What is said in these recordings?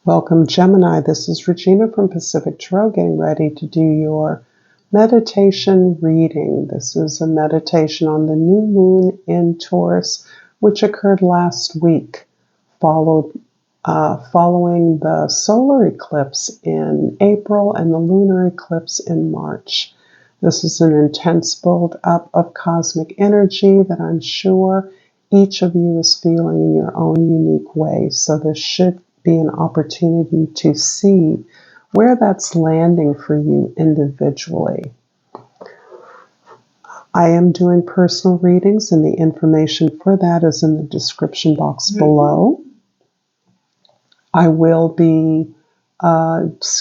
Welcome, Gemini. This is Regina from Pacific Tarot, getting ready to do your meditation reading. This is a meditation on the new moon in Taurus, which occurred last week, following the solar eclipse in April and the lunar eclipse in March. This is an intense build-up of cosmic energy that I'm sure each of you is feeling in your own unique way. So this should be an opportunity to see where that's landing for you individually. I am doing personal readings, and the information for that is in the description box below. I will be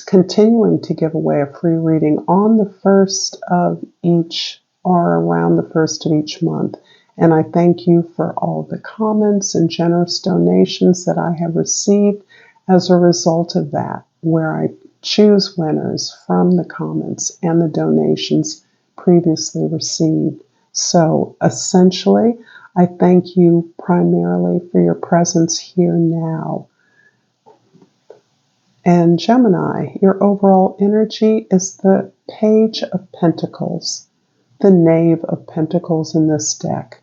continuing to give away a free reading on the first of each, or around the first of each month. And I thank you for all the comments and generous donations that I have received as a result of that, where I choose winners from the comments and the donations previously received. So essentially, I thank you primarily for your presence here now. And Gemini, your overall energy is the Page of Pentacles, the Knave of Pentacles in this deck.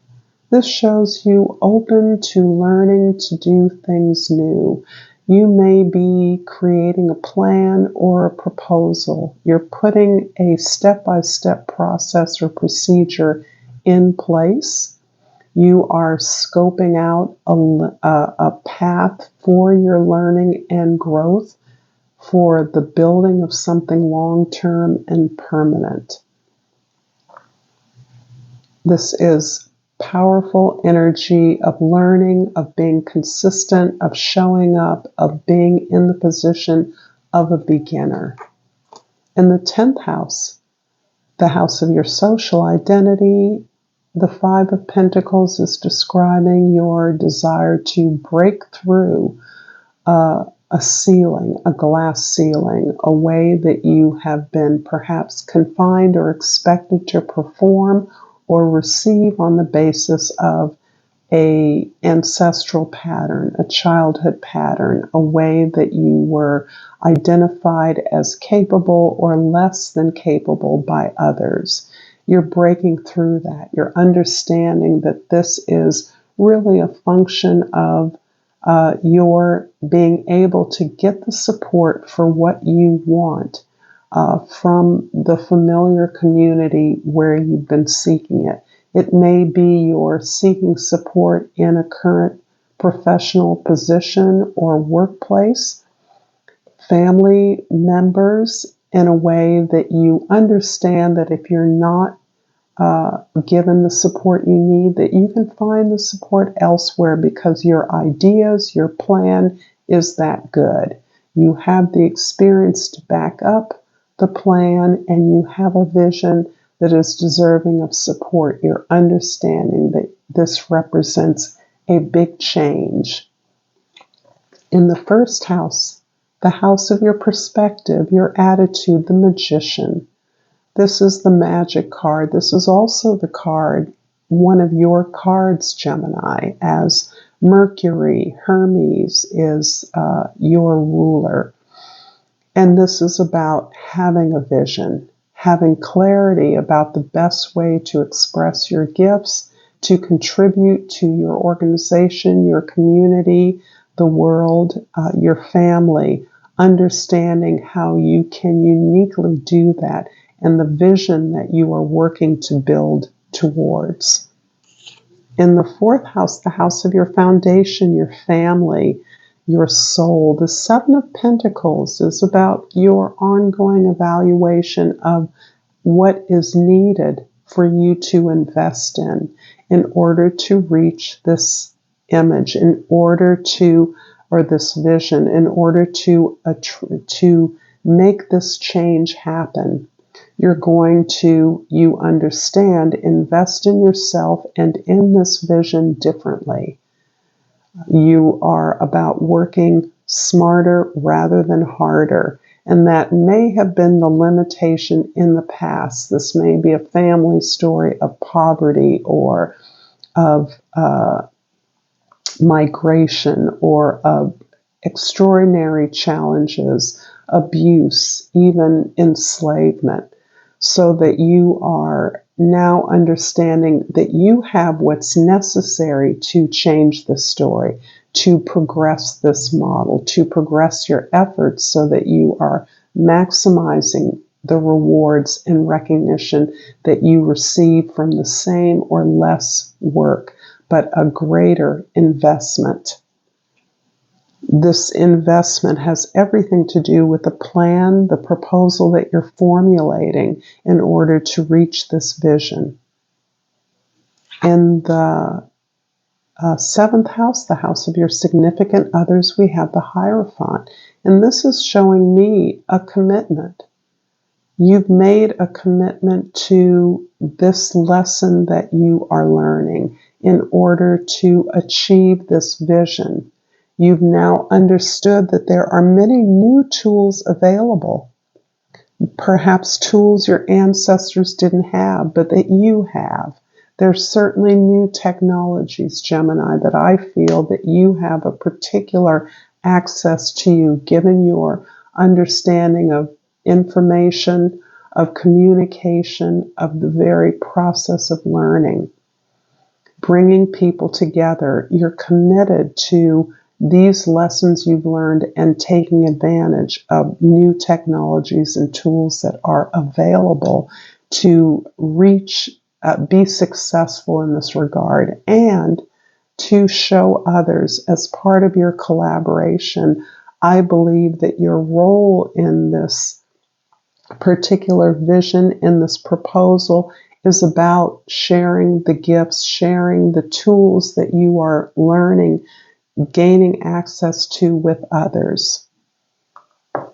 This shows you open to learning to do things new. You may be creating a plan or a proposal. You're putting a step-by-step process or procedure in place. You are scoping out a path for your learning and growth, for the building of something long-term and permanent. This is powerful energy of learning, of being consistent, of showing up, of being in the position of a beginner. In the 10th house, the house of your social identity, the Five of Pentacles is describing your desire to break through a ceiling, a glass ceiling, a way that you have been perhaps confined or expected to perform or receive on the basis of an ancestral pattern, a childhood pattern, a way that you were identified as capable or less than capable by others. You're breaking through that. You're understanding that this is really a function of your being able to get the support for what you want from the familiar community where you've been seeking it. It may be you're seeking support in a current professional position or workplace, family members, in a way that you understand that if you're not given the support you need, that you can find the support elsewhere because your ideas, your plan is that good. You have the experience to back up the plan, and you have a vision that is deserving of support. You're understanding that this represents a big change. In the first house, the house of your perspective, your attitude, the Magician. This is the Magic card. This is also the card, one of your cards, Gemini, as Mercury, Hermes, is your ruler. And this is about having a vision, having clarity about the best way to express your gifts, to contribute to your organization, your community, the world, your family, understanding how you can uniquely do that and the vision that you are working to build towards. In the 4th house, the house of your foundation, your family, your soul, the 7 of Pentacles is about your ongoing evaluation of what is needed for you to invest in order to reach this image, in order to, or this vision, in order to make this change happen. You're going to, you understand, invest in yourself and in this vision differently. You are about working smarter rather than harder. And that may have been the limitation in the past. This may be a family story of poverty or of migration or of extraordinary challenges, abuse, even enslavement, so that you are now understanding that you have what's necessary to change the story, to progress this model, to progress your efforts so that you are maximizing the rewards and recognition that you receive from the same or less work, but a greater investment. This investment has everything to do with the plan, the proposal that you're formulating in order to reach this vision. In the seventh house, the house of your significant others, we have the Hierophant. And this is showing me a commitment. You've made a commitment to this lesson that you are learning in order to achieve this vision. You've now understood that there are many new tools available. Perhaps tools your ancestors didn't have, but that you have. There's certainly new technologies, Gemini, that I feel that you have a particular access to you, given your understanding of information, of communication, of the very process of learning. Bringing people together, you're committed to these lessons you've learned and taking advantage of new technologies and tools that are available to reach, be successful in this regard, and to show others as part of your collaboration. I believe that your role in this particular vision, in this proposal, is about sharing the gifts, sharing the tools that you are learning, gaining access to with others.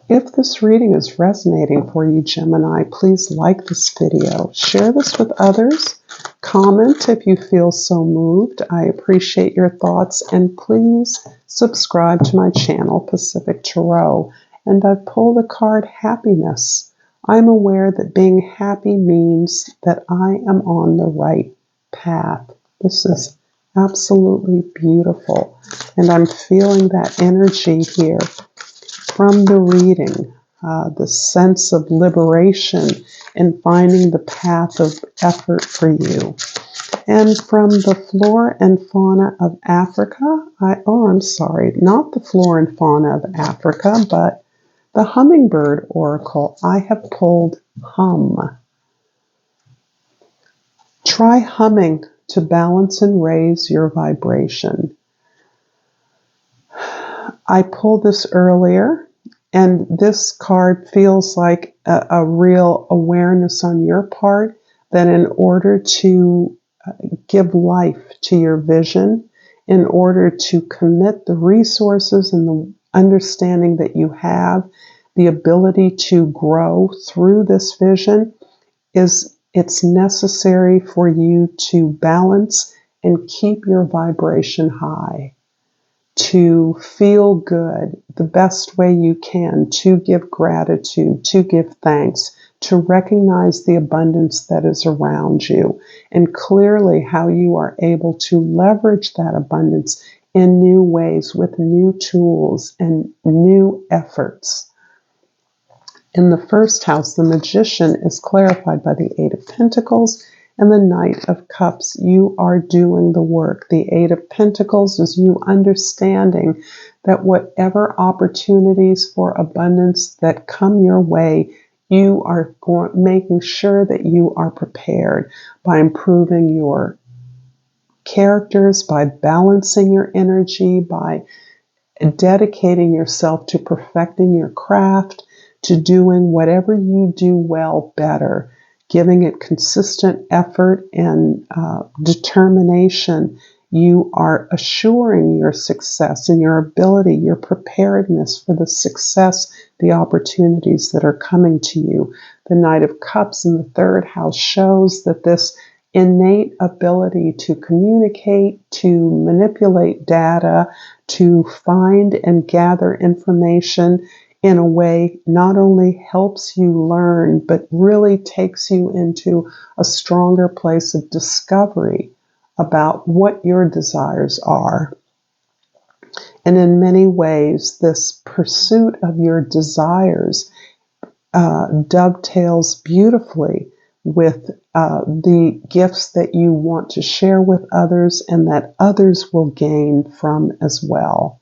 If this reading is resonating for you, Gemini, please like this video, share this with others, comment if you feel so moved. I appreciate your thoughts, and please subscribe to my channel, Pacific Tarot. And I've pulled the card Happiness. I'm aware that being happy means that I am on the right path. This is absolutely beautiful. And I'm feeling that energy here from the reading, the sense of liberation in finding the path of effort for you. And from the flora and fauna of Africa, I'm sorry, not the flora and fauna of Africa, but the Hummingbird Oracle, I have pulled Hum. Try humming to balance and raise your vibration. I pulled this earlier, and this card feels like a real awareness on your part that in order to give life to your vision, in order to commit the resources and the understanding that you have, the ability to grow through this vision, it's necessary for you to balance and keep your vibration high, to feel good the best way you can, to give gratitude, to give thanks, to recognize the abundance that is around you, and clearly how you are able to leverage that abundance in new ways with new tools and new efforts. In the first house, the Magician is clarified by the Eight of Pentacles and the Knight of Cups. You are doing the work. The Eight of Pentacles is you understanding that whatever opportunities for abundance that come your way, you are making sure that you are prepared by improving your characters, by balancing your energy, by dedicating yourself to perfecting your craft, to doing whatever you do well better, giving it consistent effort and determination. You are assuring your success and your ability, your preparedness for the success, the opportunities that are coming to you. The Knight of Cups in the third house shows that this innate ability to communicate, to manipulate data, to find and gather information in a way not only helps you learn, but really takes you into a stronger place of discovery about what your desires are. And in many ways, this pursuit of your desires dovetails beautifully with the gifts that you want to share with others and that others will gain from as well.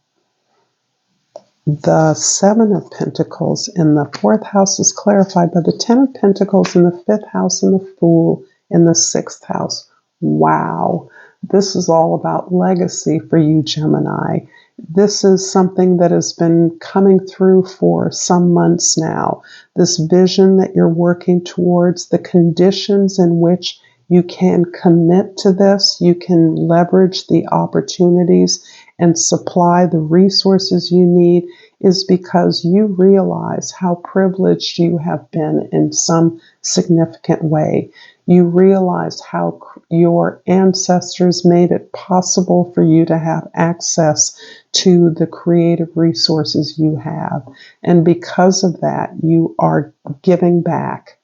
The Seven of Pentacles in the fourth house is clarified by the Ten of Pentacles in the fifth house and the Fool in the sixth house. Wow. This is all about legacy for you, Gemini. This is something that has been coming through for some months now. This vision that you're working towards, the conditions in which you can commit to this, you can leverage the opportunities and supply the resources you need, is because you realize how privileged you have been in some significant way. You realize how your ancestors made it possible for you to have access to the creative resources you have. And because of that, you are giving back.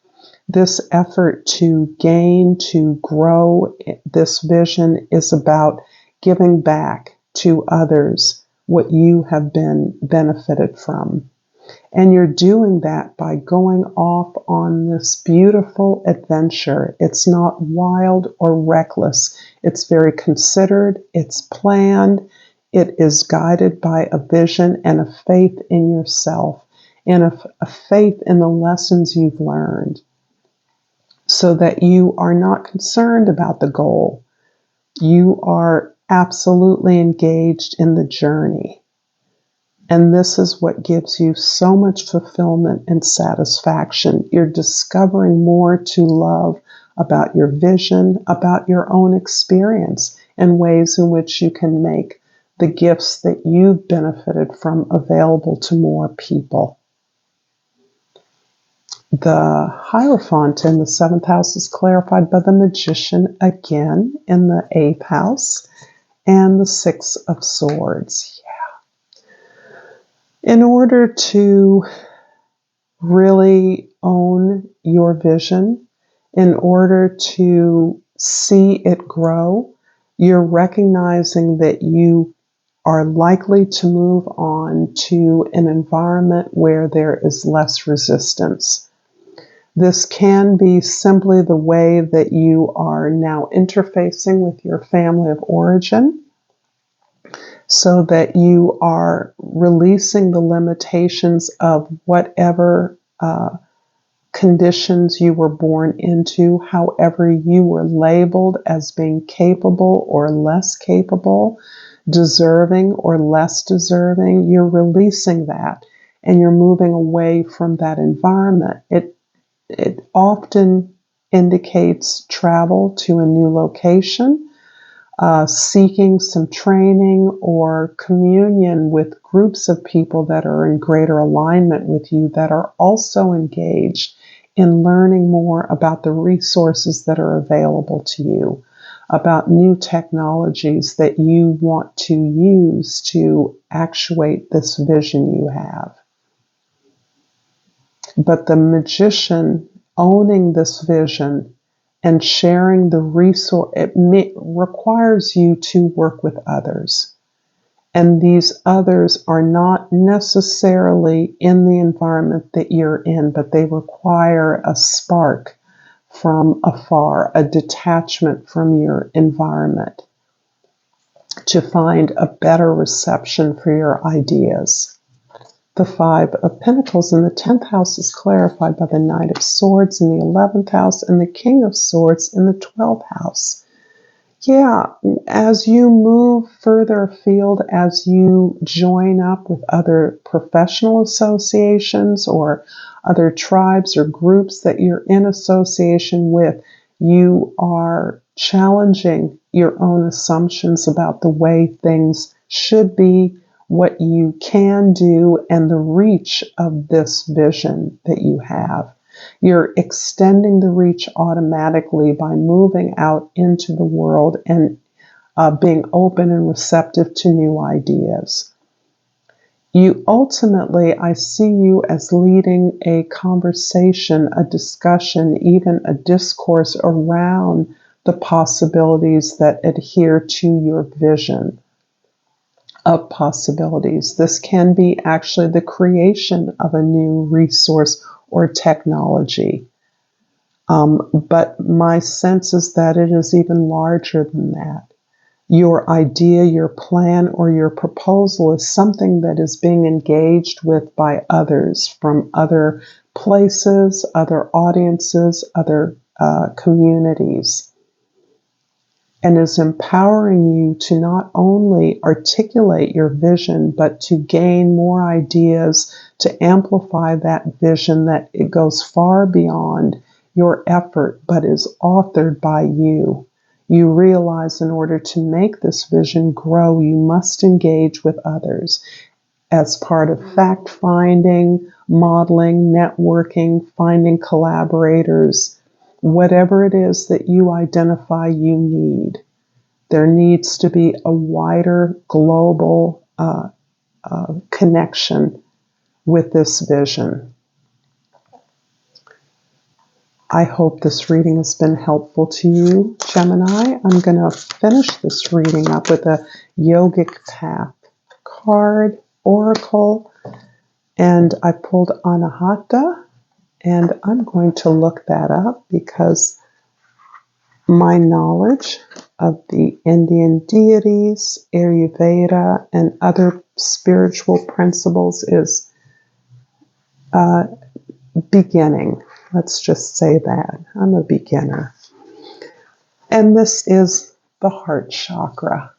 This effort to gain, to grow this vision is about giving back to others what you have been benefited from. And you're doing that by going off on this beautiful adventure. It's not wild or reckless. It's very considered. It's planned. It is guided by a vision and a faith in yourself and a faith in the lessons you've learned, so that you are not concerned about the goal. You are absolutely engaged in the journey. And this is what gives you so much fulfillment and satisfaction. You're discovering more to love about your vision, about your own experience, and ways in which you can make the gifts that you've benefited from available to more people. The Hierophant in the seventh house is clarified by the Magician again in the eighth house, and the Six of Swords. In order to really own your vision, in order to see it grow, you're recognizing that you are likely to move on to an environment where there is less resistance. This can be simply the way that you are now interfacing with your family of origin, so that you are releasing the limitations of whatever conditions you were born into, however you were labeled as being capable or less capable, deserving or less deserving. You're releasing that and you're moving away from that environment. It often indicates travel to a new location, seeking some training or communion with groups of people that are in greater alignment with you, that are also engaged in learning more about the resources that are available to you, about new technologies that you want to use to actuate this vision you have. But the Magician owning this vision and sharing the resource, it requires you to work with others. And these others are not necessarily in the environment that you're in, but they require a spark from afar, a detachment from your environment to find a better reception for your ideas. The Five of Pentacles in the 10th house is clarified by the Knight of Swords in the 11th house and the King of Swords in the 12th house. Yeah, as you move further afield, as you join up with other professional associations or other tribes or groups that you're in association with, you are challenging your own assumptions about the way things should be, what you can do, and the reach of this vision that you have. You're extending the reach automatically by moving out into the world and being open and receptive to new ideas. You ultimately, I see you as leading a conversation, a discussion, even a discourse around the possibilities that adhere to your vision. of possibilities. This can be actually the creation of a new resource or technology. But my sense is that it is even larger than that. Your idea, your plan, or your proposal is something that is being engaged with by others from other places, other audiences, other communities, and is empowering you to not only articulate your vision, but to gain more ideas, to amplify that vision, that it goes far beyond your effort, but is authored by you. You realize in order to make this vision grow, you must engage with others as part of fact finding, modeling, networking, finding collaborators, whatever it is that you identify you need. There needs to be a wider global connection with this vision. I hope this reading has been helpful to you, Gemini. I'm going to finish this reading up with a yogic path card, oracle, and I pulled Anahata, and I'm going to look that up because my knowledge of the Indian deities, Ayurveda, and other spiritual principles is beginning. Let's just say that. I'm a beginner. And this is the heart chakra.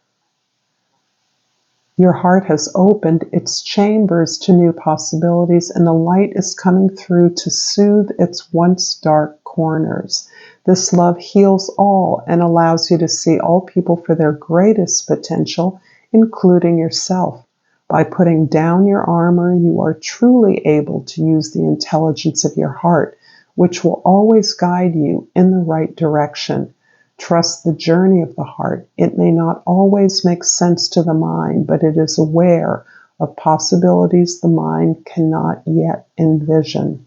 Your heart has opened its chambers to new possibilities, and the light is coming through to soothe its once dark corners. This love heals all and allows you to see all people for their greatest potential, including yourself. By putting down your armor, you are truly able to use the intelligence of your heart, which will always guide you in the right direction. Trust the journey of the heart. It may not always make sense to the mind, but it is aware of possibilities the mind cannot yet envision.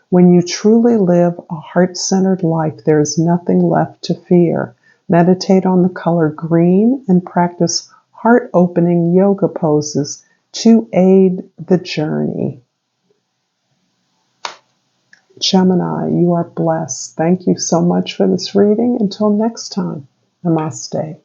When you truly live a heart-centered life, there is nothing left to fear. Meditate on the color green and practice heart-opening yoga poses to aid the journey. Gemini, you are blessed. Thank you so much for this reading. Until next time, Namaste.